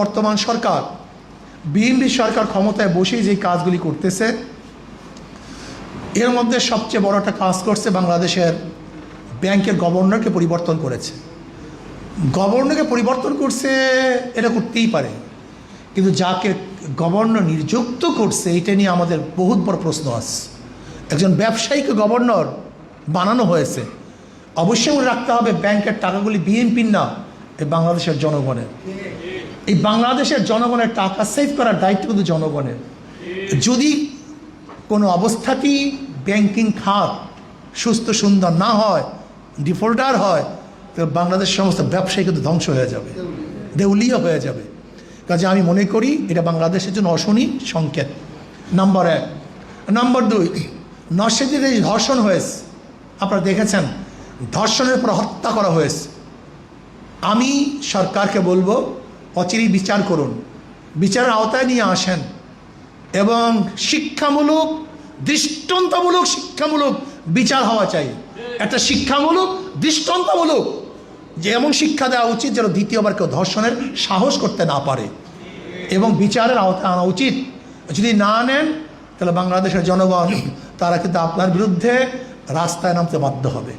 বর্তমান সরকার, বিএনপি সরকার ক্ষমতায় বসেই যে কাজগুলি করতেছে, এর মধ্যে সবচেয়ে বড় একটা কাজ করছে, বাংলাদেশের ব্যাংকের গভর্নরকে পরিবর্তন করেছে। গভর্নরকে পরিবর্তন করছে, এটা করতেই পারে, কিন্তু যাকে গভর্নর নিযুক্ত করছে এটা নিয়ে আমাদের বহুত বড় প্রশ্ন আছে। একজন ব্যবসায়ীকে গভর্নর বানানো হয়েছে। অবশ্যই মনে রাখতে হবে, ব্যাংকের টাকাগুলি বিএনপির না, এই বাংলাদেশের জনগণের। এই বাংলাদেশের জনগণের টাকা সেভ করার দায়িত্ব কিন্তু জনগণের। যদি কোনো অবস্থাতেই ব্যাংকিং খাত সুস্থ সুন্দর না হয়, ডিফল্টার হয়, তো বাংলাদেশের সমস্ত ব্যবসায়ী কিন্তু ধ্বংস হয়ে যাবে, দেউলিয়া হয়ে যাবে। কাজে আমি মনে করি এটা বাংলাদেশের জন্য অশনি সংকেত, নাম্বার 1। নাম্বার 2, নরসিংদীতে এই ধর্ষণ হয়েছে, আপনারা দেখেছেন, ধর্ষণের পর হত্যা করা হয়েছে। আমি সরকারকে বলবো, অচিরেই বিচার করুন, বিচারের আওতায় নিয়ে আসেন, এবং শিক্ষামূলক, দৃষ্টান্তমূলক শিক্ষামূলক বিচার হওয়া চাই। একটা শিক্ষামূলক, দৃষ্টান্তমূলক যে এমন শিক্ষা দেওয়া উচিত যেন দ্বিতীয়বার কেউ ধর্ষণের সাহস করতে না পারে, এবং বিচারের আওতায় আনা উচিত। যদি না নেন তাহলে বাংলাদেশের জনগণ তারা কিন্তু আপনার বিরুদ্ধে রাস্তায় নামতে বাধ্য হবে।